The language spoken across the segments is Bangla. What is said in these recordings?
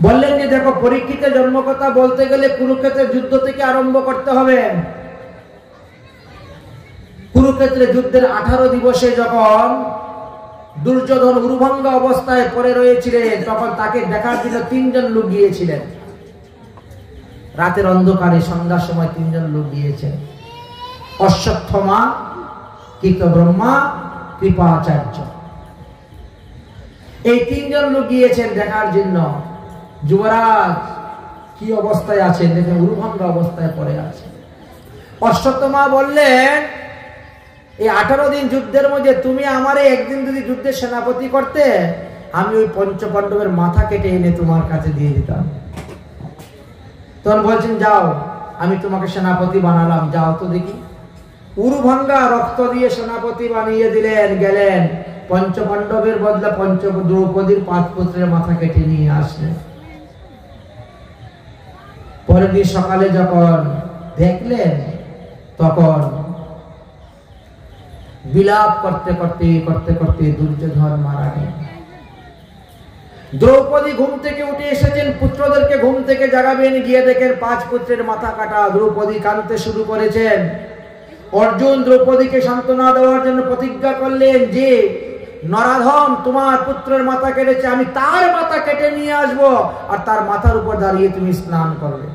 বললেন যে দেখো, পরীক্ষিতের জন্মকথা বলতে গেলে কুরুক্ষেত্রের যুদ্ধ থেকে আরম্ভ করতে হবে। কুরুক্ষেত্রের যুদ্ধের 18 দিবসে যখন দুর্যোধন উরুভঙ্গা অবস্থায় পড়ে রয়েছিলেন, তখন তাকে দেখার জন্য 3 জন লোক গিয়েছিলেন। রাতের অন্ধকারে সন্ধ্যার সময় 3 জন লোক গিয়েছেন। অশ্বত্থমা, কৃতব্রহ্মা, কৃপাচার্য, এই 3 জন লোক গিয়েছেন দেখার জন্য যুবরাজ কি অবস্থায় আছেন। দেখেন উরুভঙ্গা অবস্থায় পড়ে আছে। অশ্বত্থমা বললেন, এই 18 দিন যুদ্ধের মধ্যে তুমি আমারে একদিন যদি যুদ্ধের সেনাপতি করতে, আমি ওই পঞ্চপাণ্ডবের মাথা কেটে এনে তোমার কাছে দিয়ে দিতাম। তখন বলছেন, যাও, আমি তোমাকে সেনাপতি বানালাম, যাও তো দেখি। উরুভঙ্গা রক্ত দিয়ে সেনাপতি বানিয়ে দিলেন। গেলেন, পঞ্চপাণ্ডবের বদলে দ্রৌপদীর 5 পুত্রের মাথা কেটে নিয়ে আসলেন। পরের দিন সকালে যখন দেখলেন, তখন বিলাপ করতে করতে দুর্যোধন মারা গেল। দ্রৌপদী ঘুম থেকে উঠে এসেছেন, পুত্রদেরকে ঘুম থেকে জাগাবেন, গিয়ে দেখেন 5 পুত্রের মাথা কাটা। দ্রৌপদী কাঁদতে শুরু করেছেন। অর্জুন দ্রৌপদীকে সান্ত্বনা দেওয়ার জন্য প্রতিজ্ঞা করলেন যে নরাধম তোমার পুত্রের মাথা কেটেছে, আমি তার মাথা কেটে নিয়ে আসবো, আর তার মাথার উপর দাঁড়িয়ে তুমি স্নান করবে।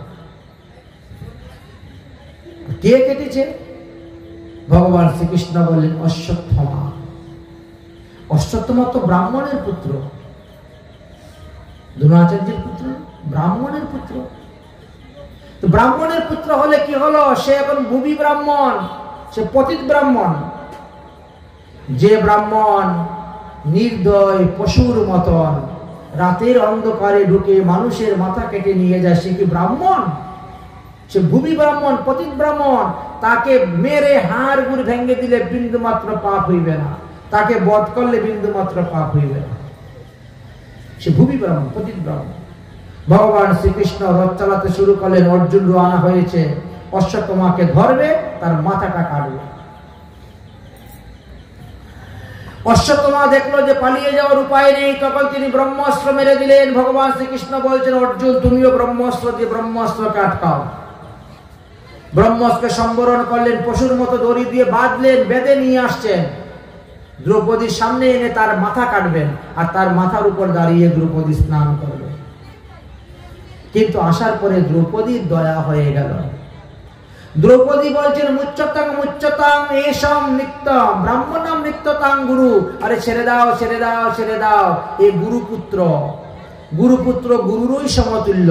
কে কেটেছে? ভগবান শ্রীকৃষ্ণ বললেন, অশ্বত্থমা। অশ্বত্থমা তো ব্রাহ্মণের পুত্র, দ্রোণাচার্যের পুত্র, ব্রাহ্মণের পুত্র। তো ব্রাহ্মণের পুত্র হলে কি হলো? সে এখন ভূমি ব্রাহ্মণ, সে পতিত ব্রাহ্মণ। যে ব্রাহ্মণ নির্দয় পশুর মতন রাতের অন্ধকারে ঢুকে মানুষের মাথা কেটে নিয়ে যায়, সে কি ব্রাহ্মণ? সে ভূমি ব্রাহ্মণ, পতিত ব্রাহ্মণ। তাকে মেরে হাড় গুড় ভেঙে দিলে বিন্দু মাত্র পাপ হইবে না, তাকে বধ করলে বিন্দু মাত্র পাপ হইবে না। সে ভূমি ব্রাহ্মণ, পতিত ব্রাহ্মণ। ভগবান শ্রীকৃষ্ণ রথ চালাতে শুরু করলেন। অর্জুন রওনা হয়েছে, অশ্বত্থমাকে ধরবে, তার মাথাটা কাটবে। অশ্বত্থমা দেখলো যে পালিয়ে যাওয়ার উপায় নেই, তখন তিনি ব্রহ্মাস্ত্র মেরে দিলেন। ভগবান শ্রীকৃষ্ণ বলছেন, অর্জুন তুমিও ব্রহ্মাস্ত্র দিয়ে ব্রহ্মাস্ত্রকে আটকাও। ব্রহ্মাস্ত্রকে সম্বরণ করলেন, পশুর মতো দড়ি দিয়ে বাঁধলেন, বেঁধে নিয়ে আসছেন। দ্রৌপদীর সামনে এনে তার মাথা কাটবেন, আর তার মাথার উপর দাঁড়িয়ে দ্রৌপদী স্নান করবে। কিন্তু আসার পরে দ্রৌপদীর দয়া হয়ে গেল। দ্রৌপদী বলছেন, মুচ্যতাং মুচ্যতাং এষম নিত্যম ব্রাহ্মণম নিত্যতাং গুরু। আরে ছেড়ে দাও, ছেড়ে দাও, ছেড়ে দাও। এ গুরুপুত্র, গুরুপুত্র গুরুরই সমতুল্য।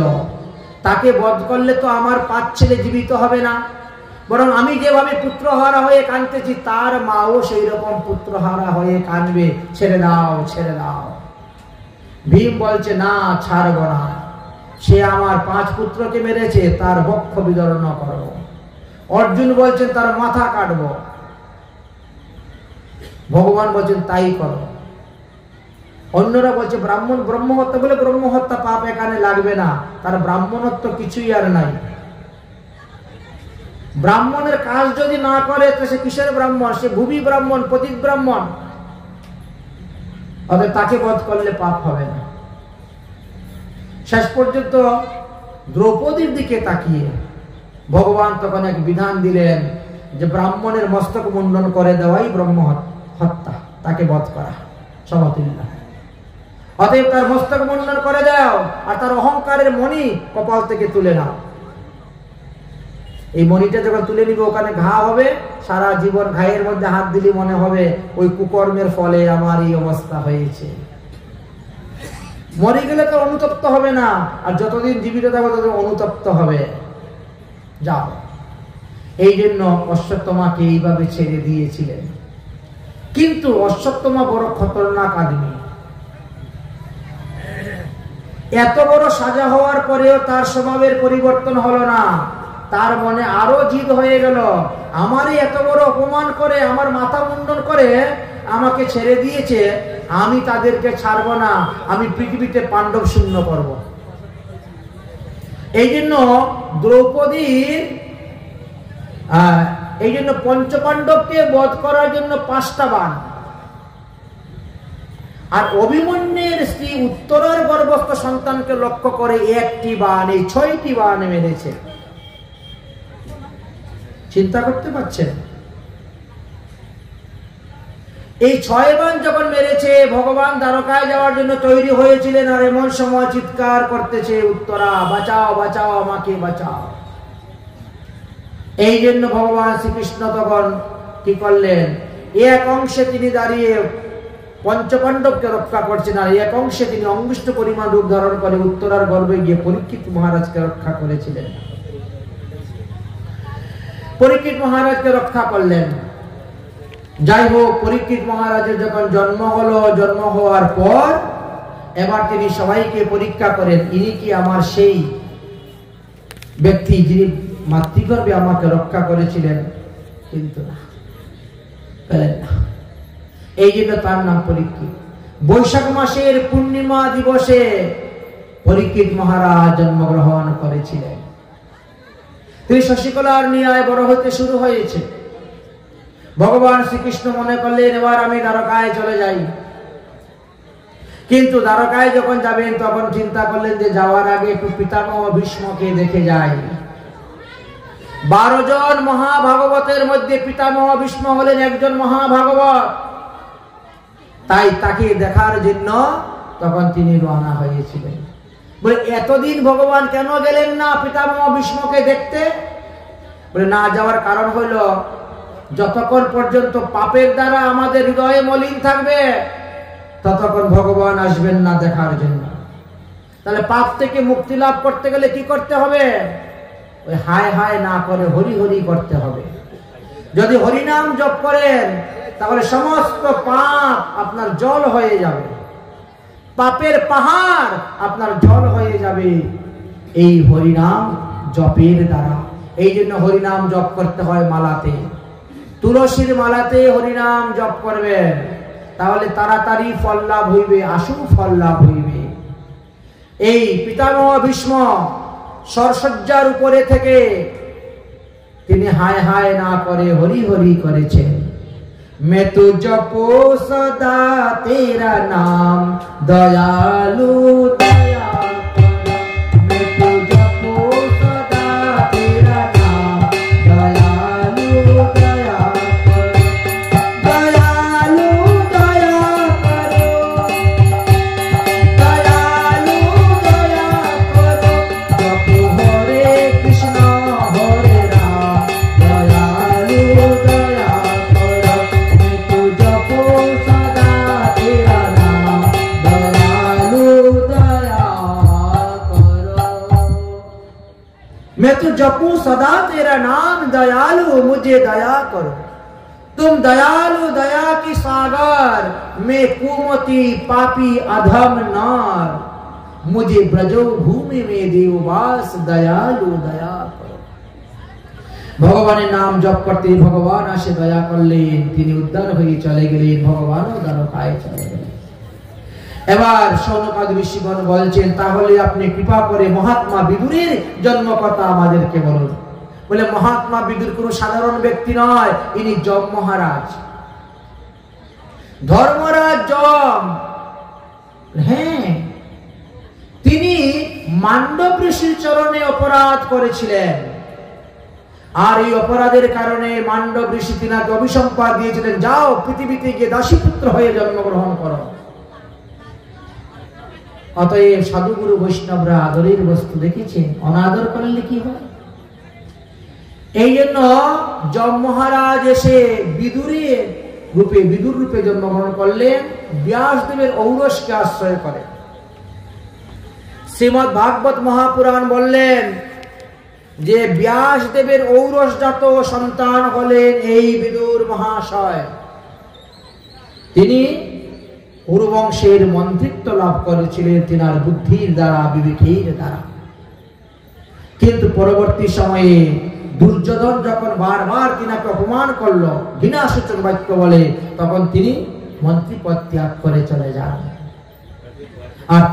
তাকে বধ করলে তো আমার 5 ছেলে জীবিত হবে না, বরং আমি যেভাবে পুত্রহারা হয়ে কাঁদতেছি, তার মাও সেই রকম পুত্রহারা হয়ে কাঁদবে। ছেড়ে দাও, ছেড়ে দাও। ভীম বলছে, না, ছাড়ব না। সে আমার 5 পুত্রকে মেরেছে, তার বক্ষ বিদর্ণ করব। অর্জুন বলছেন, তার মাথা কাটবো। ভগবান বলছেন, তাই করো। অন্যরা বলছে ব্রাহ্মণ ব্রহ্মহত্যা, বলে ব্রহ্মহত্যা পাপ এখানে লাগবে না, তার ব্রাহ্মণত্ব কিছুই আর নাই। ব্রাহ্মণের কাজ যদি না করে তো সে কিসের ব্রাহ্মণ? সে ভূমি ব্রাহ্মণ, পতিত ব্রাহ্মণ। অতএব তাকে বধ করলে পাপ হবে না। শেষ পর্যন্ত দ্রৌপদীর দিকে তাকিয়ে ভগবান তখন এক বিধান দিলেন যে ব্রাহ্মণের মস্তক মুন্ডন করে দেওয়াই ব্রহ্ম হত্যা, তাকে বধ করা সমতুল্য। অতএব তার মস্তক মুন্ডন করে দাও, আর তার অহংকারের মণি কপাল থেকে তুলে নাও। এই মণিটা যখন তুলে নিবে, ওখানে ঘা হবে, সারা জীবন ঘায়ের মধ্যে হাত দিলে মনে হবে ওই কুকর্মের ফলে আমার এই অবস্থা হয়েছে। মরে গেলে তো অনুতপ্ত হবে না, আর যতদিন জীবিত থাকবে ততদিন অনুতপ্ত হবে। যাও। এই জন্য অশ্বত্থমাকে এইভাবে ছেড়ে দিয়েছিলেন। কিন্তু অশ্বত্থমা বড় খতরনাক আদমি। এত বড় সাজা হওয়ার পরেও তার স্বভাবের পরিবর্তন হলো না। তার মনে আরো জিদ হয়ে গেল, আমারই এত বড় অপমান করে, আমার মাথা মুন্ডন করে আমাকে ছেড়ে দিয়েছে, আমি তাদেরকে ছাড়ব না, আমি পৃথিবীতে পাণ্ডব শূন্য করব। এই জন্য দ্রৌপদীর এই জন্য পঞ্চপাণ্ডবকে বধ করার জন্য 5টা বাণ। আর অভিমন্যুর স্ত্রী উত্তরার গর্ভস্থ সন্তানকে লক্ষ্য করে 1টি বাণ, এই 6টি বাণ মেরেছে। চিন্তা করতে পারছেন? এই 6 বাণ যখন মেরেছে, ভগবান দ্বারকায় যাওয়ার জন্য তৈরি হয়েছিলেন, আর এমন সময় চিৎকার করতেছে, উত্তরা বাঁচাও বাঁচাও, আমাকে বাঁচাও। এই জন্য ভগবান শ্রীকৃষ্ণ তখন কি করলেন, এক অংশে তিনি দাঁড়িয়ে পঞ্চপাণ্ডবকে রক্ষা করছেন, আর এক অংশে তিনি অঙ্গুষ্ঠ পরিমাণ রূপ ধারণ করে উত্তরার গর্ভে গিয়ে পরীক্ষিত মহারাজকে রক্ষা করেছিলেন। পরীক্ষিত মহারাজকে রক্ষা করলেন। যাই হোক, পরীক্ষিত মহারাজের যখন জন্ম হলো, জন্ম হওয়ার পর এবার তিনি সবাইকে পরীক্ষা করেন, ইনি কি আমার সেই ব্যক্তি যিনি মাতৃগর্ভে আমাকে রক্ষা করেছিলেন? কিন্তু না, পেলেন না। এই জন্য তার নাম পরীক্ষিত। বৈশাখ মাসের পূর্ণিমা দিবসে পরীক্ষিত মহারাজ জন্মগ্রহণ করেছিলেন। তিনি শশিকলার ন্যায় বড় হতে শুরু হয়েছে। ভগবান শ্রীকৃষ্ণ মনে করলেন এবার আমি দ্বারকায় চলে যাই। কিন্তু দ্বারকায় যখন যাবেন তখন চিন্তা করলেন যে যাওয়ার আগে একটু পিতামহ ভীষ্মকে দেখে যাই। 12 জন মহাভাগবতের মধ্যে পিতামহ ভীষ্ম হলেন একজন মহাভাগবত। তাই তাকে দেখার জন্য তখন তিনি রওনা হয়েছিলেন। বলে এতদিন ভগবান কেন গেলেন না পিতামহ ভীষ্মকে দেখতে? বলে না যাওয়ার কারণ হইল যতক্ষণ পর্যন্ত পাপের দ্বারা আমাদের হৃদয়ে মলিন থাকবে ততক্ষণ ভগবান আসবেন না দেখার জন্য। তাহলে পাপ থেকে মুক্তি লাভ করতে গেলে কি করতে হবে? ওই হায় হায় না করে হরি হরি করতে হবে। যদি হরিনাম জপ করেন তাহলে সমস্ত পাপ আপনার জল হয়ে যাবে, পাপের পাহাড় আপনার জল হয়ে যাবে এই হরিনাম জপের দ্বারা। এই জন্য হরিনাম জপ করতে হয় মালাতে, তুলসীর মালাতে হরিনাম জপ করবেন, তাহলে তাড়াতাড়ি ফল লাভ হইবে, আশু ফল লাভ হইবে। এই পিতামহ ভীষ্ম সরসজ্জার উপরে থেকে তিনি হায় হায় না করে হরি হরি করেছেন। मैं तो जपो सदा तेरा नाम दयालु दया कर, मैं तो जपो सदा तेरा नाम दयालु दया कर, दयालु दया करो, दयालु दया करो, जपो हरे कृष्ण हरे राम दयालु दया मैं तो जपू सदा तेरा नाम दयालु मुझे दया करो। तुम दयालु दया की सागर, मैं कुमति पापी अधम नार, मुझे ब्रजो भूमि में देववास दयालु दया करो। भगवान नाम जप करते भगवान आशे दया करलेन, তিনি উদ্ধার হয়ে চলে গেলেন, ভগবানও দ্বারকায় চলে গেলেন। এবার শৌনকাদ ঋষিগণ বলছেন তাহলে আপনি কৃপা করে মহাত্মা বিদুরের জন্ম কথা আমাদেরকে বলুন। বলে মহাত্মা বিদুর কোন সাধারণ ব্যক্তি নয়, ইনি যম মহারাজ, ধর্মরাজ যম। হ্যাঁ, তিনি মান্ডব ঋষির চরণে অপরাধ করেছিলেন, আর এই অপরাধের কারণে মান্ডব ঋষি তিনাকে অভিসম্পাদ দিয়েছিলেন, যাও পৃথিবীতে গিয়ে দাসীপুত্র হয়ে জন্মগ্রহণ করো। অতএব সাধুগুরু বৈষ্ণবরা আদরের বস্তু দেখেছেন, অনাদর করলে কি হয়? এই জন্য যম মহারাজ এসে বিদুর রূপে জন্মগ্রহণ করলেন, ব্যাসদেবের ঔরসকে আশ্রয় করে। শ্রীমদ্ ভাগবত মহাপুরাণ বললেন যে ব্যাসদেবের ঔরসজাত সন্তান হলেন এই বিদুর মহাশয়। তিনি কুরুবংশের মন্ত্রিত্ব লাভ করেছিলেন তিনার বুদ্ধির দ্বারা, বিবেকের দ্বারা। কিন্তু পরবর্তী সময়ে দুর্যোধন যখন বারবার তিনাকে অপমান করলো, ঘৃণাসূচক বাক্য বলে, তখন তিনি মন্ত্রীপদ ত্যাগ করে চলে যান। আর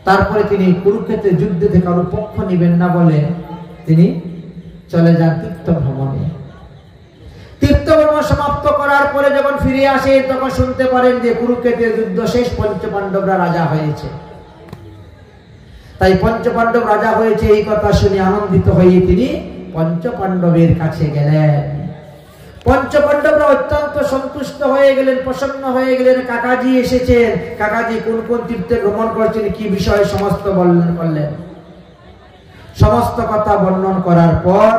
তারপরে তিনি কুরুক্ষেত্রের যুদ্ধে থেকে কারো পক্ষ নিবেন না বলে তিনি চলে যান তীর্থ ভ্রমণে। তীর্থকর্ম সমাপ্ত করার পরে যখন ফিরে আসে তখন শুনতে পারেন যে কুরুক্ষেত্রের যুদ্ধ শেষ, পঞ্চপাণ্ডবরা রাজা হয়েছে। তাই পঞ্চপাণ্ডব রাজা হয়েছে এই কথা শুনে আনন্দিত হয়ে তিনি পঞ্চপাণ্ডবের কাছে গেলেন। পঞ্চপাণ্ডবরা অত্যন্ত সন্তুষ্ট হয়ে গেলেন, প্রসন্ন হয়ে গেলেন। কাকাজি এসেছেন, কাকাজি কোন কোন তীর্থে ভ্রমণ করছেন, কি বিষয়ে সমস্ত বর্ণন করলেন। সমস্ত কথা বর্ণন করার পর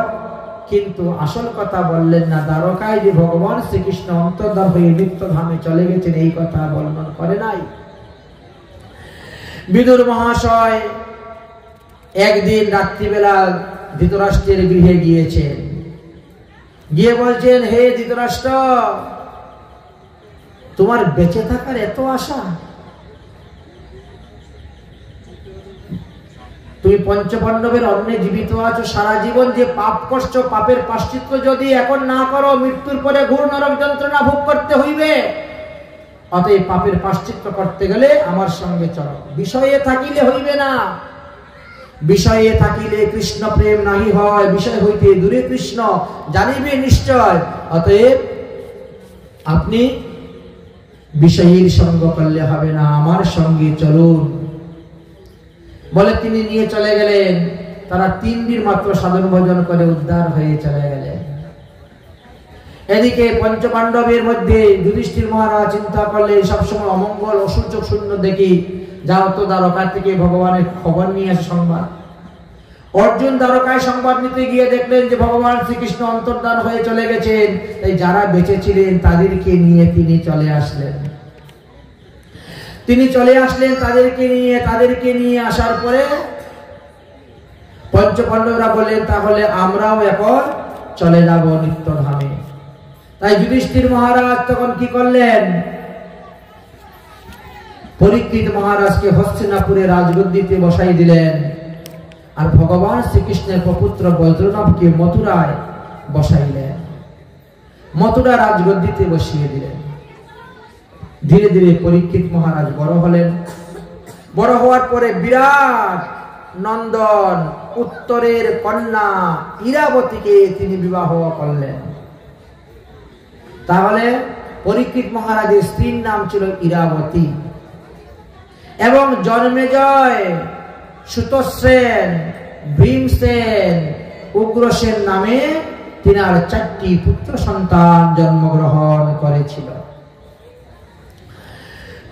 কিন্তু আসল কথা বললেন না। দ্বারকায় যে ভগবান শ্রীকৃষ্ণ অন্তর্ধান হয়ে নিত্যধামে চলে গেছেন এই কথা বর্ণন করে নাই। বিদুর মহাশয় একদিন রাত্রিবেলা ধৃতরাষ্ট্রের গৃহে গিয়েছেন, গিয়ে বলছেন, হে ধৃতরাষ্ট্র, তোমার বেঁচে থাকার এত আশা, তুমি পঞ্চপাণ্ডবের অন্নে জীবিত আছো, সারা জীবন যে পাপ কষ্ট, পাপের প্রায়শ্চিত্ত যদি এখন না করো, মৃত্যুর পরে ঘোর নরক যন্ত্রণা ভোগ করতে হইবে। অতএব পাপের প্রায়শ্চিত্ত করতে গেলে আমার সঙ্গে চলো। বিষয়ে থাকিলে হইবে না, বিষয়ে থাকিলে কৃষ্ণ প্রেম নাহি হয়, বিষয় হইতে দূরে কৃষ্ণ জানিবে নিশ্চয়। অতএব আপনি বিষয়ের সঙ্গ করলে হবে না, আমার সঙ্গে চলুন। বলে তিনি নিয়ে চলে গেলেন। তারা 3 দিন মাত্র সাধন ভোজন করে উদ্ধার হয়ে চলে গেলেন। এদিকে পঞ্চপাণ্ডবের মধ্যে যুধিষ্ঠির মহারাজ চিন্তা করলে সবসময় অমঙ্গল, অসুযোগ শূন্য দেখি, যাও তো দ্বারকা থেকে ভগবানের খবর নিয়ে আসে সংবাদ। অর্জুন দ্বারকায় সংবাদ নিতে গিয়ে দেখলেন যে ভগবান শ্রীকৃষ্ণ অন্তর্ধান হয়ে চলে গেছেন। তাই যারা বেঁচে ছিলেন তাদেরকে নিয়ে তিনি চলে আসলেন। তাদেরকে নিয়ে আসার পরে পঞ্চপাণ্ডবরা বললেন, তাহলে আমরাও এখন চলে যাব নিত্যধামে। তাই যুধিষ্ঠির মহারাজ তখন কি করলেন, পরীক্ষিত মহারাজকে হস্তিনাপুরে রাজগদ্দিতে বসাই দিলেন, আর ভগবান শ্রীকৃষ্ণের প্রপুত্র বৈদ্রনাথকে মথুরায় বসাইলেন, মথুরা রাজগদ্দিতে বসিয়ে দিলেন। ধীরে ধীরে পরীক্ষিত মহারাজ বড় হলেন। বড় হওয়ার পরে বিরাট নন্দন উত্তরের কন্যা ইরাবতীকে তিনি বিবাহ করলেন। তাহলে পরীক্ষিত মহারাজের স্ত্রীর নাম ছিল ইরাবতী, এবং জন্মেজয়, সুতোষসেন, ভীমসেন, উগ্রসেন নামে তিনার 4টি পুত্র সন্তান জন্মগ্রহণ করেছিল।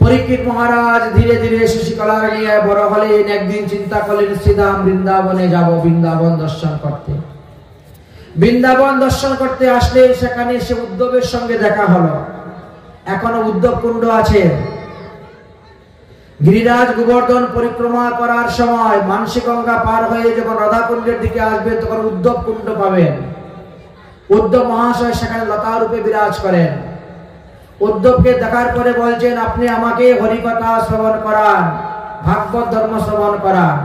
পরীক্ষিত মহারাজ ধীরে ধীরে শশীকলার নিয়ে বড় হলেন। একদিন চিন্তা করলেন শ্রীধাম বৃন্দাবনে যাব, বৃন্দাবন দর্শন করতে। বৃন্দাবন দর্শন করতে আসলে সেখানে সে উদ্ধবের সঙ্গে দেখা হলো। এখনো উদ্ধব কুণ্ড আছে। গিরিরাজ গোবর্ধন পরিক্রমা করার সময় মানসী গঙ্গা পার হয়ে যখন রাধা কুণ্ডের দিকে আসবেন তখন উদ্ধব কুণ্ড পাবেন। উদ্ধব মহাশয় সেখানে লতা রূপে বিরাজ করেন। উদ্ধবকে দেখার পরে বলছেন, আপনি আমাকে হরিকথা শ্রবণ করান, ভাগবত ধর্ম শ্রবণ করান।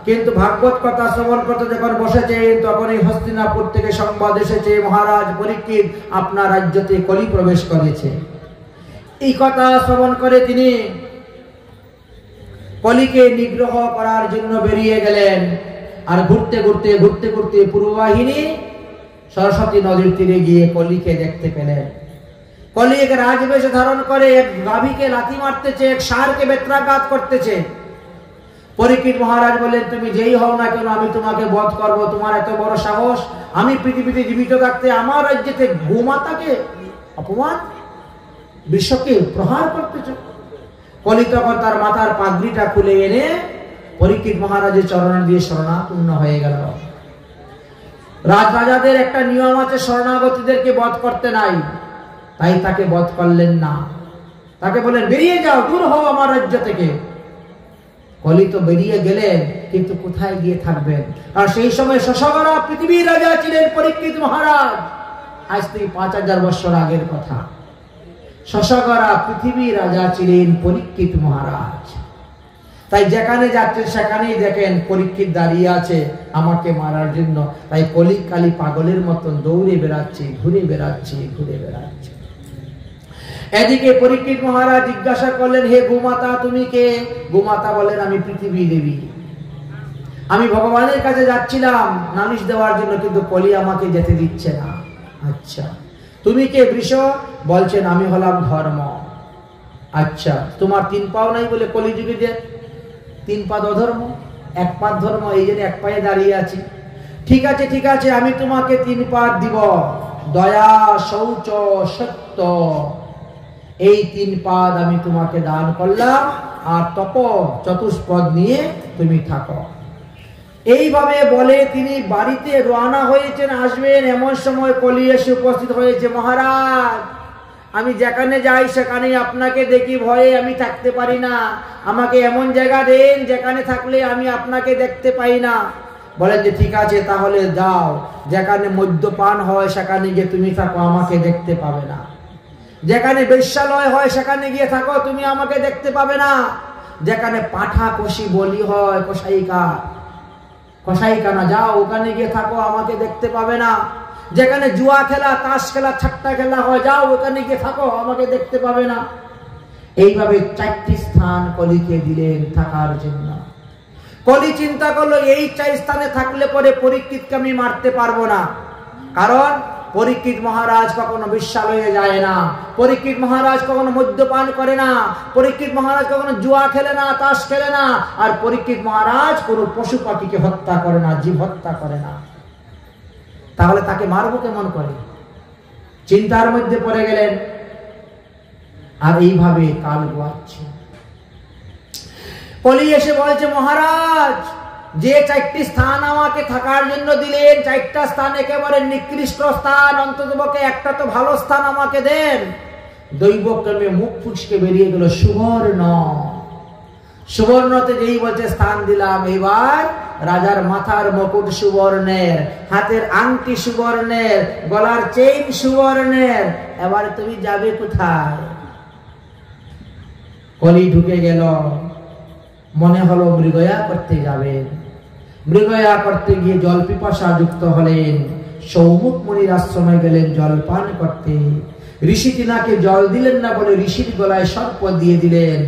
কিন্তু ভাগবত কথা শ্রবণ করতে যখন বসেছেন তখনই হস্তিনাপুর থেকে সংবাদ এসেছে, মহারাজ পরীক্ষিত আপনার রাজ্যতে কলি প্রবেশ করেছে। এই কথা শ্রবণ করে তিনি কলিকে নিগ্রহ করার জন্য বেরিয়ে গেলেন। আর ঘুরতে ঘুরতে পূর্ববাহিনী সরস্বতী নদীর তীরে গিয়ে কলিকে দেখতে পেলেন। কলি এক রাজবেশ ধারণ করে এক গাভীকে লাথি মারতেছে, এক ষাঁড়কে বেত্রাঘাত করতেছে। পরীক্ষিত মহারাজ বললেন, তুমি যেই হও না কেন আমি তোমাকে বধ করব। তোমার এত বড় সাহস, আমি পৃথিবীতে জীবিত থাকতে আমার রাজ্যেতে গোমাতাকে অপমান, বিশ্বকে প্রহার করতেছ। কলি তখন তার মাথার পাগড়িটা খুলে এনে পরীক্ষিত মহারাজের চরণে দিয়ে শরণাপন্ন হয়ে গেল। রাজাদের একটা নিয়ম আছে, শরণাগতদেরকে বধ করতে নাই, তাই তাকে বধ করলেন না। তাকে বলেন, বেরিয়ে যাও, দূর হও আমার রাজ্য থেকে। কলি তো বেরিয়ে গেলেন, কিন্তু কোথায় গিয়ে থাকবেন? আর সেই সময় শশগরা পৃথিবীর রাজা ছিলেন পরীক্ষিত মহারাজ। আজ থেকে 5000 বছর আগের কথা। শশগরা পৃথিবীর রাজা ছিলেন পরীক্ষিত মহারাজ। তাই যেখানে যাচ্ছেন সেখানেই দেখেন পরীক্ষিত দাঁড়িয়ে আছে আমাকে মারার জন্য। তাই কলি কালি পাগলের মতন দৌড়ে বেড়াচ্ছে, ঘুরে বেড়াচ্ছে। এদিকে পরীক্ষিত মহারাজ জিজ্ঞাসা করলেন, হে গোমাতা তুমি কে? গোমাতা বলেন, আমি পৃথিবী দেবী। আমি ভগবানের কাছে যাচ্ছিলাম নালিশ দেওয়ার জন্য, কিন্তু কলি আমাকে যেতে দিচ্ছে না। আচ্ছা, তুমি কে বৃষ? বলছেন আমি হলাম ধর্ম। আচ্ছা, তোমার 3 পাও নাই বলে কলিযুগে যে 3 পা অধর্ম, 1 পা ধর্ম, এই জন্য 1 পায়ে দাঁড়িয়ে আছি। ঠিক আছে ঠিক আছে, আমি তোমাকে 3 পা দিব। দয়া, শৌচ, সত্য, এই 3 পদ আমি তোমাকে দান করলাম, আর তপ চতুষ্পদ নিয়ে তুমি থাকো। এইভাবে বলে তিনি বাড়িতে রওনা হয়েছেন। আসবেন এমন সময় কলি এসে উপস্থিত হয়েছে। মহারাজ, আমি যেখানে যাই সেখানে আপনাকে দেখি, ভয়ে আমি থাকতে পারি না। আমাকে এমন জায়গা দেন যেখানে থাকলে আমি আপনাকে দেখতে পাই না। বলেন যে ঠিক আছে, তাহলে যাও, যেখানে মদ্যপান হয় সেখানে গিয়ে তুমি থাকো, আমাকে দেখতে পাবে না। যেখানে বেশ্যালয় হয় সেখানে গিয়ে থাকো, তুমি আমাকে দেখতে পাবে না। যেখানে পাঠা কষি বলি হয়, কসাইখানা, যাও ওখানে গিয়ে থাকো, আমাকে দেখতে পাবে না। যেখানে জুয়া খেলা, তাস খেলা, ছাট্টা খেলা হয়, যাও ওখানে গিয়ে থাকো, আমাকে দেখতে পাবে না। এইভাবে 4টি স্থান কলিকে দিলেন থাকার জন্য। কলি চিন্তা করলো এই 4 স্থানে থাকলে পরে পরীক্ষিতকে আমি মারতে পারবো না, কারণ পরীক্ষিত মহারাজ কখনো বেশ্যালয়ে যায় না, পরীক্ষিত মহারাজ কখনো মদ্যপান করে না, পরীক্ষিত মহারাজ কখনো জুয়া খেলে না, তাস খেলে না, আর পরীক্ষিত মহারাজ কোনো পশু পাখিকে হত্যা করে না, জীব হত্যা করে না। তাহলে তাকে মারবো কেমন করে? চিন্তার মধ্যে পড়ে গেলেন। আর এইভাবে কাল গোয়াচ্ছে। কলি এসে বলছে, মহারাজ, যে 4টি স্থান আমাকে থাকার জন্য দিলেন, 4টা স্থান একেবারে নিকৃষ্ট স্থান, অন্ততপক্ষে একটা তো ভালো স্থান আমাকে দেন। দৈবক্রমে মুখ ফুসকে বেরিয়ে গেল সুবর্ণ। সুবর্ণতে যেই বলছে স্থান দিলাম, এবার রাজার মাথার মুকুট সুবর্ণের, হাতের আংটি সুবর্ণের, গলার চেইন সুবর্ণের, এবার তুমি যাবে কোথায়? কলি ঢুকে গেল। মনে হলো মৃগয়া করতে যাবেন। মৃগয়া করতে গিয়ে জল পিপাসা যুক্ত হলেন। সৌমুখ মুনির আশ্রমে গেলেন জলপান করতে। ঋষি তিনাকে জল দিলেন না বলে ঋষির গলায় সর্প দিয়ে দিলেন।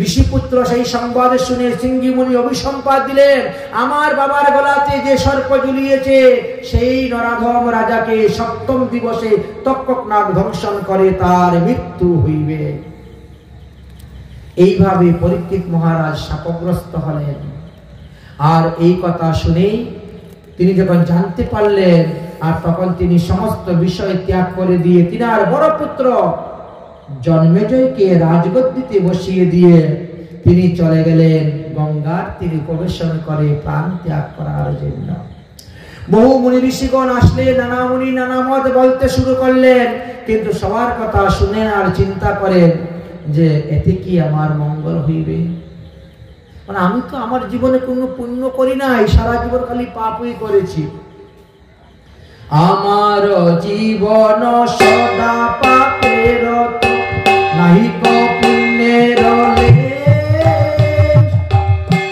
ঋষিপুত্র সেই সংবাদ শুনে সিংহী মুনি অভিসম্পাদ দিলেন, আমার বাবার গলাতে যে সর্প ঝুলিয়েছে সেই নরাধম রাজাকে 7ম দিবসে তক্ষকনাগ ধ্বংসন করে তার মৃত্যু হইবে। এইভাবে পরীক্ষিত মহারাজ শাপগ্রস্ত হলেন। আর এই কথা শুনেই তিনি যখন জানতে পারলেন, আর তখন তিনি সমস্ত বিষয় ত্যাগ করে দিয়ে তিনার বড় পুত্র জন্মেজয়কে রাজগদ্দিতে বসিয়ে দিয়ে তিনি চলে গেলেন গঙ্গার তীরে প্রবেশন করে প্রাণ ত্যাগ করার জন্য। বহু মুনি ঋষিগণ আসলে নানা মুনি নানা মত বলতে শুরু করলেন, কিন্তু সবার কথা শুনে আর চিন্তা করেন যে এতে কি আমার মঙ্গল হইবে? মানে আমি তো আমার জীবনে কোনো পুণ্য করি নাই, সারা জীবন খালি পাপই করেছি। আমার জীবন সদা পাপের, নাহি কো পুণ্যের লেশ।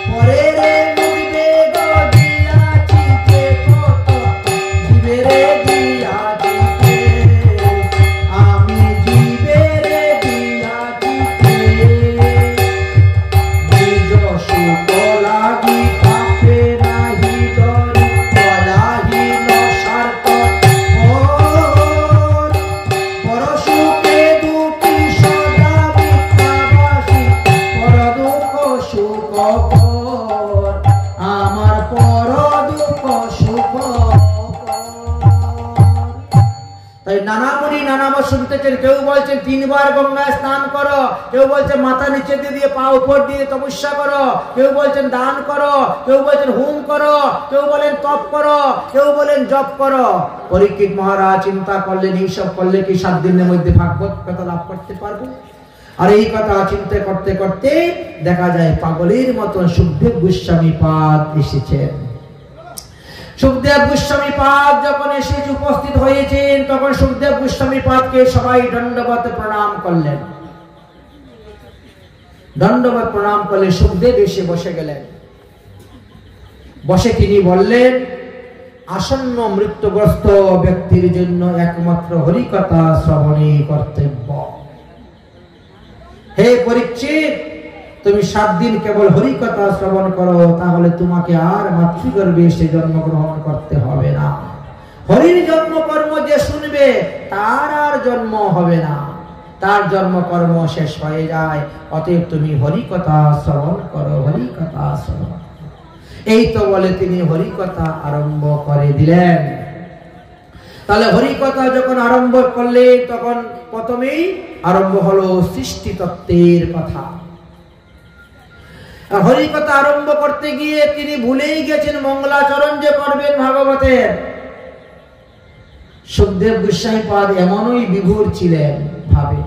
পরের মুখে গদিয়াছি যে কত জীবেরে দিয়াছি, আমি জীবেরে দিয়াছি নিজ সুখ লাগি পাপে নাহি ডরি, কলাহি নসার্থ পরশুকে দুটি সদা বিদ্যাবাসী, পর দুঃখ সুখ আমার পর দুঃখ সুখ। তাই নানা মুনি নানা মত শুনতেছেন। কেউ বলছেন 3 বার গঙ্গায় স্নান করো, কেউ বলছে মাথা নিচে দিয়ে পা উপর দিয়ে তপস্যা করো, কেউ বলছেন দান করো, কেউ বলছেন হোম করো, কেউ বলেন তপ করো, কেউ বলেন জপ করো। পরীক্ষিত মহারাজ চিন্তা করলেন, এইসব করলে কি 7 দিনের মধ্যে ভাগবত কথা লাভ করতে পারবো? আর এই কথা চিন্তা করতে করতে দেখা যায় পাগলের মতন সুখদেব গোস্বামী পাদ এসেছেন। সুখদেব গোস্বামী পাদ যখন এসে উপস্থিত হয়েছেন, তখন সুখদেব গোস্বামী পাদকে সবাই দণ্ডবত প্রণাম করলেন। দণ্ডবত প্রণাম করলে সুখদেব এসে বসে গেলেন। বসে তিনি বললেন, আসন্ন মৃত্যুগ্রস্ত ব্যক্তির জন্য একমাত্র হরিকথা শ্রবণই কর্তব্য। হে পরীক্ষিত, তুমি 7 দিন কেবল হরিকথা শ্রবণ করো, তাহলে তোমাকে আর মাতৃগর্ভে এসে জন্মগ্রহণ করতে হবে না। হরির জন্মকর্ম যে শুনবে আসবে তার আর জন্ম হবে না, তার জন্ম কর্ম শেষ হয়ে যায়। অতএব তুমি হরিকথা শ্রবণ করো, হরিকথা শ্রবণ। এই তো বলে তিনি হরিকথা আরম্ভ করে দিলেন। তাহলে হরিকথা যখন আরম্ভ করলেন তখন প্রথমেই আরম্ভ হলো সৃষ্টি তত্ত্বের কথা। হরিকথা আরম্ভ করতে গিয়ে তিনি ভুলেই গেছেন মঙ্গলাচরণ যে করবেন ভাগবতের। সুখদেব গোস্বামী পাদ এমনই বিভোর ছিলেন ভাবে।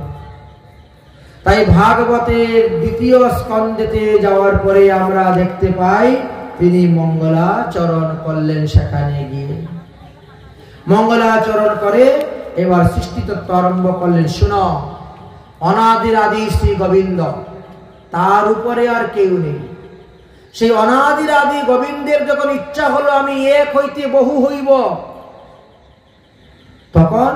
তাই ভাগবতের দ্বিতীয় স্কন্ধেতে যাওয়ার পরে আমরা দেখতে পাই তিনি মঙ্গলাচরণ করলেন। সেখানে গিয়ে মঙ্গলাচরণ করে এবার সৃষ্টি তত্ত্ব আরম্ভ করলেন। শুনো, অনাদির আদি শ্রী গোবিন্দ, তার উপরে আর কেউ নেই। সেই অনাদির আদি গোবিন্দের যখন ইচ্ছা হলো আমি এক হইতে বহু হইব, তখন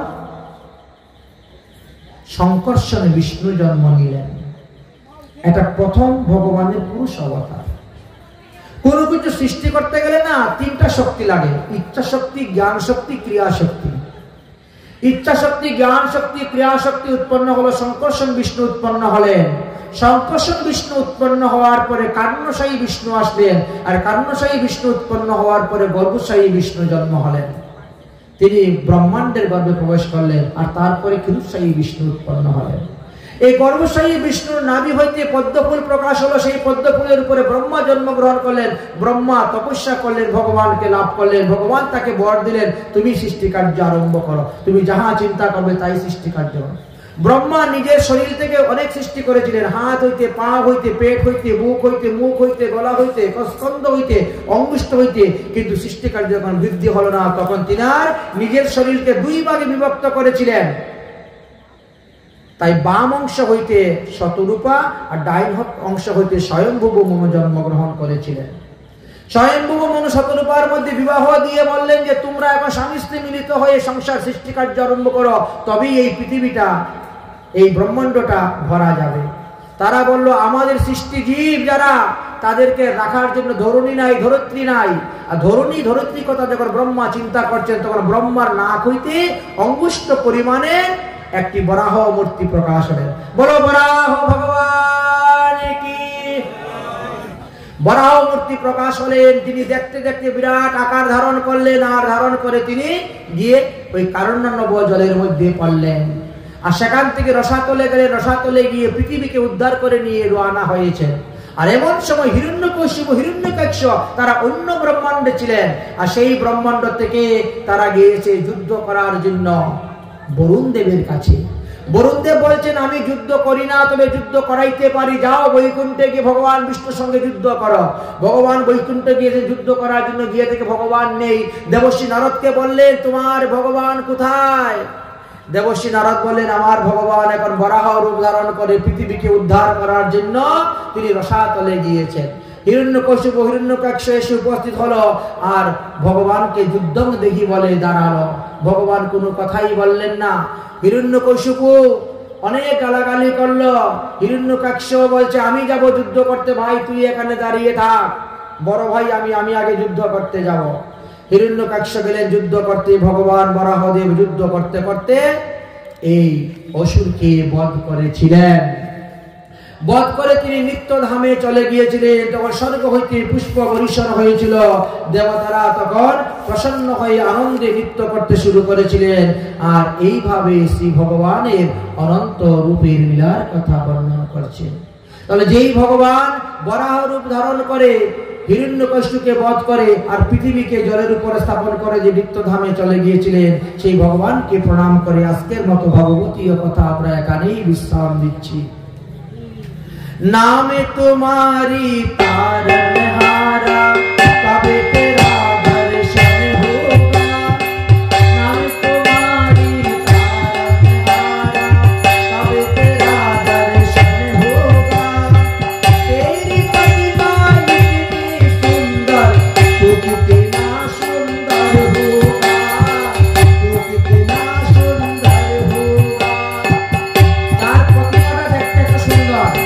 শঙ্কর্ষণে বিষ্ণু জন্ম নিলেন। এটা প্রথম ভগবানের পুরুষ অবতার। কোন কিছু সৃষ্টি করতে গেলে না তিনটা শক্তি লাগে, ইচ্ছা শক্তি, জ্ঞান শক্তি, ক্রিয়া শক্তি। ইচ্ছা শক্তি, জ্ঞান শক্তি, ক্রিয়া শক্তি উৎপন্ন হলো, শঙ্কর্ষণ বিষ্ণু উৎপন্ন হলেন। শঙ্কর্ষণ বিষ্ণু উৎপন্ন হওয়ার পরে কার্ণশায়ী বিষ্ণু আসলেন, আর কার্ণশায়ী বিষ্ণু উৎপন্ন হওয়ার পরে গর্ভশায়ী বিষ্ণু জন্ম হলেন। তিনি ব্রহ্মাণ্ডের গর্ভে প্রবেশ করলেন, আর তারপরে ক্ষীরসায়ী বিষ্ণু উৎপন্ন হলেন। এই গর্ভশায়ী বিষ্ণুর নাভি হইতে পদ্মফুল প্রকাশ হলো। সেই পদ্মফুলের উপরে ব্রহ্মা জন্মগ্রহণ করলেন। ব্রহ্মা তপস্যা করলেন, ভগবানকে লাভ করলেন। ভগবান তাকে বর দিলেন, তুমি সৃষ্টিকার্য আরম্ভ করো, তুমি যাহা চিন্তা করবে তাই সৃষ্টিকার্য। ব্রহ্মা নিজের শরীর থেকে অনেক সৃষ্টি করেছিলেন, হাত হইতে, পা হইতে, পেট হইতে, বুক হইতে, মুখ হইতে, গলা হইতে, স্কন্ধ হইতে, অঙ্গুষ্ঠ হইতে। কিন্তু সৃষ্টিকার্য যখন বৃদ্ধি হলো না, তখন তিনি আর নিজের শরীরকে দুই ভাগে বিভক্ত করেছিলেন। তাই বাম অংশ হইতে শতরূপা আর ডাইন অংশ হইতে স্বয়ংভুব মনু জন্মগ্রহণ করেছিলেন। স্বয়ংভুব মনু শতরূপার মধ্যে বিবাহ দিয়ে বললেন যে তোমরা এখন স্বামী স্ত্রী মিলিত হয়ে সংসার সৃষ্টিকার্য আরম্ভ করো, তবেই এই পৃথিবীটা, এই ব্রহ্মাণ্ডটা ভরা যাবে। তারা বলল আমাদের সৃষ্টি জীব যারা, তাদেরকে রাখার জন্য ধরণী নাই, ধরিত্রী নাই। আর ধরণী ধরিত্রী কথা যখন ব্রহ্মা চিন্তা করছেন, তখন ব্রহ্মার নাক হইতে অঙ্গুষ্ঠ পরিমাণে একটি বরাহ মূর্তি প্রকাশ হলেন। বলো বরাহ ভগবান কি। বরাহ মূর্তি প্রকাশ হলেন। তিনি দেখতে দেখতে বিরাট আকার ধারণ করলেন, আর ধারণ করে তিনি গিয়ে ওই কারণ্যনব জলের মধ্যে পড়লেন। আর সেখান থেকে রসাতলে গেলে, রসাতলে গিয়ে পৃথিবীকে উদ্ধার করে নিয়ে রওনা হয়েছে। আর এমন সময় হিরণ্যকশিপু, হিরণ্যকক্ষ তারা অন্য ব্রহ্মাণ্ডে ছিলেন। আর সেই ব্রহ্মাণ্ড থেকে তারা গিয়েছে যুদ্ধ করার জন্য বরুণ দেবের কাছে। বরুণ দেব বলছেন আমি যুদ্ধ করি না, তবে যুদ্ধ করাইতে পারি, যাও বৈকুণ্ঠে গিয়ে ভগবান বিষ্ণুর সঙ্গে যুদ্ধ করো। ভগবান বৈকুণ্ঠে গিয়েছে যুদ্ধ করার জন্য, গিয়ে থেকে ভগবান নেই। দেবশ্রী নারদকে বললেন তোমার ভগবান কোথায়? দেবশ্রী নারদ বললেন আমার ভগবান এখন বরাহ রূপ ধারণ করে পৃথিবীকে উদ্ধার করার জন্য তিনি রসাতলে গিয়েছেন। হিরণ্যকশিপু, হিরণ্যকক্ষ এসে উপস্থিত হলো, আর ভগবানকে যুদ্ধং দেখি বলে দাঁড়ালো। ভগবান কোনো কথাই বললেন না। হিরণ্যকশিপু অনেক গালাগালি করলো। হিরণ্যকক্ষ বলছে আমি যাব যুদ্ধ করতে, ভাই তুই এখানে দাঁড়িয়ে থাক, বড় ভাই আমি আগে যুদ্ধ করতে যাব। হিরণ্যকক্ষ গেলেন যুদ্ধ করতে। ভগবান বরাহদেব যুদ্ধ করতে করতে এই অসুরকে বধ করেছিলেন। বধ করে তিনি নিত্য ধামে চলে গিয়েছিলেন। তখন স্বর্গ হইতে পুষ্প বর্ষণ হয়েছিল। দেবতারা তখন প্রসন্ন হয়ে আনন্দে নৃত্য করতে শুরু করেছিলেন। আর এইভাবে শ্রী ভগবানের অনন্ত রূপের লীলার কথা বর্ণনা করছেন। তাহলে যেই ভগবান বরাহ রূপ ধারণ করে হিরণ্যকশিপুকে বধ করে আর পৃথিবীকে জলের উপরে স্থাপন করে যে নিত্য ধামে চলে গিয়েছিলেন, সেই ভগবানকে প্রণাম করে আজকের মতো ভগবতীয় কথা আমরা এখানেই বিশ্রাম দিচ্ছি। नाम तुम्हारी तारनहारा कभी तेरा दर्शन होगा। नाम तुम्हारी तारनहारा कभी तेरा दर्शन होगा। तेरी प्रतिमा इतनी सुंदर, तू कितना सुंदर होगा, तू कितना सुंदर होगा। तार प्रतिमा देखते तो सुंदर,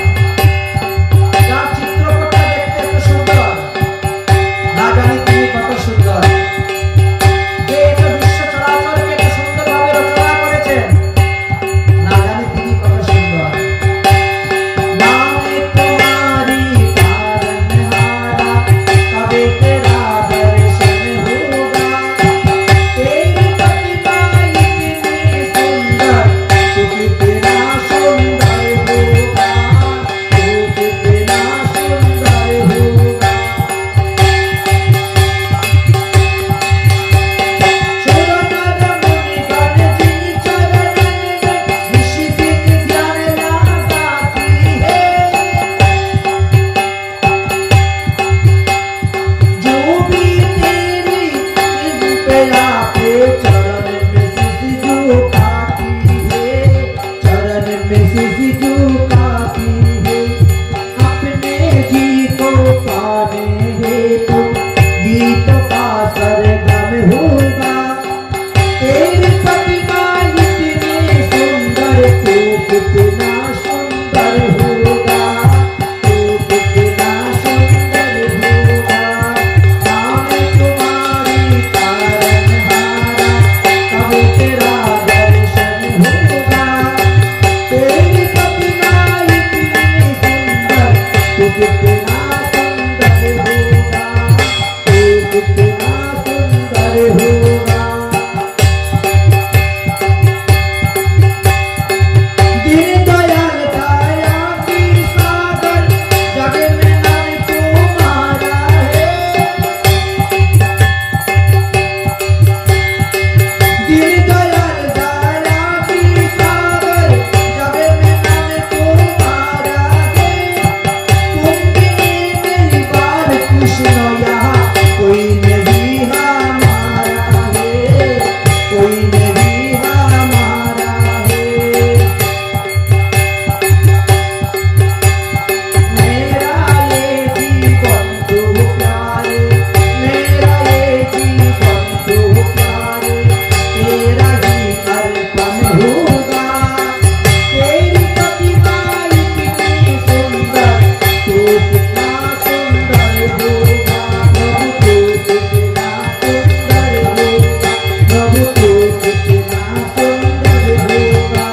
कृष्ण यहाँ कोई नहीं हमारा है, कोई नहीं हमारा है। मेरा ये जीवन तो प्यारे, मेरा ये जीवन तो प्यारे, तेरा ही अर्पण होगा। तेरी प्रतिमा इतनी सुंदर, तू कितना सुंदर होगा। प्रभु तू कितना सुंदर होगा, प्रभु तू कितना सुंदर होगा।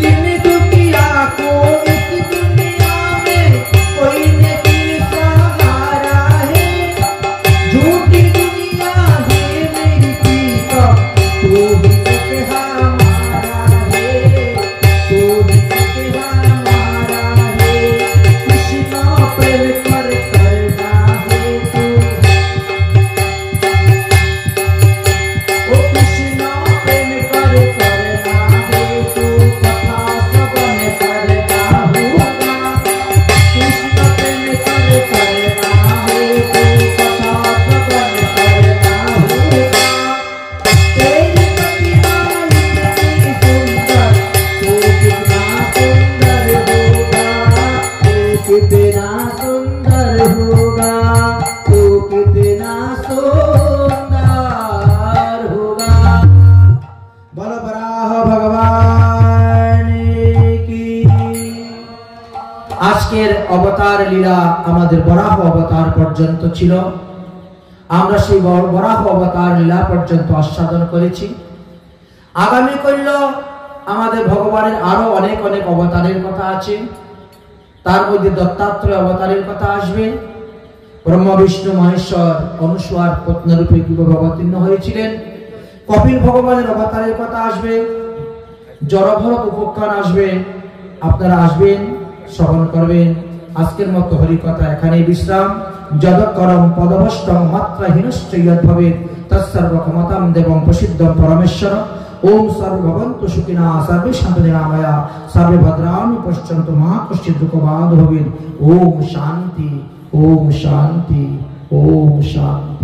दिन दुखिया को इस दुनिया में कोई नहीं सहारा है। झूठी दुनिया है मेरी पीका, तू भी एक हमारा है, तू भी एक हमारा है। कृष्ण प्रेम कर करना है तू, ओ कृष्ण प्रेम कर करना है तू। कथा श्रवण करना होगा, कृष्ण प्रेम कर करना है तू। कथा श्रवण करना होगा। तेरी प्रतिमा इतनी सुंदर, तू कितना सुंदर होगा, तू कितना सुंदर होगा, तू कितना सुंदर होगा। बोलो बराह भगवान की। আজকের অবতার লীলা আমাদের বরাহ অবতার পর্যন্ত ছিল। আমরা সেই বরাহ অবতার লীলা পর্যন্ত আস্বাদন করেছি। আগামী কল্য আমাদের ভগবানের আরো অনেক অনেক অবতারের কথা আছে। তার মধ্যে দত্তাত্রেয় অবতারের কথা আসবে। ব্রহ্মা বিষ্ণু মহেশ্বর অনুসূয়ার পত্নীরূপে কিভাবে অবতীর্ণ হয়েছিলেন। কপিল ভগবানের অবতারের কথা আসবে। জড়ভরত উপাখ্যান আসবে। আপনারা আসবেন, শ্রবণ করবেন। আজকের মতো হরি কথা এখানেই বিশ্রাম। যদকরম পদভষ্টং মাত্রাহীনশ্চ যদ্ভবেৎ তৎসর্বক্ষমতাং দেবং প্রসিদ্ধং পরমেশ্বর। ওম সর্বভবন্তু সুখিনঃ সর্বে সন্তু নিরাময়া সর্বে ভদ্রাণি পশ্যন্তু মা কশ্চিৎ দুঃখভাগ্ ভবেৎ। ওম শান্তি, ওম শান্তি, ওম শান্তি।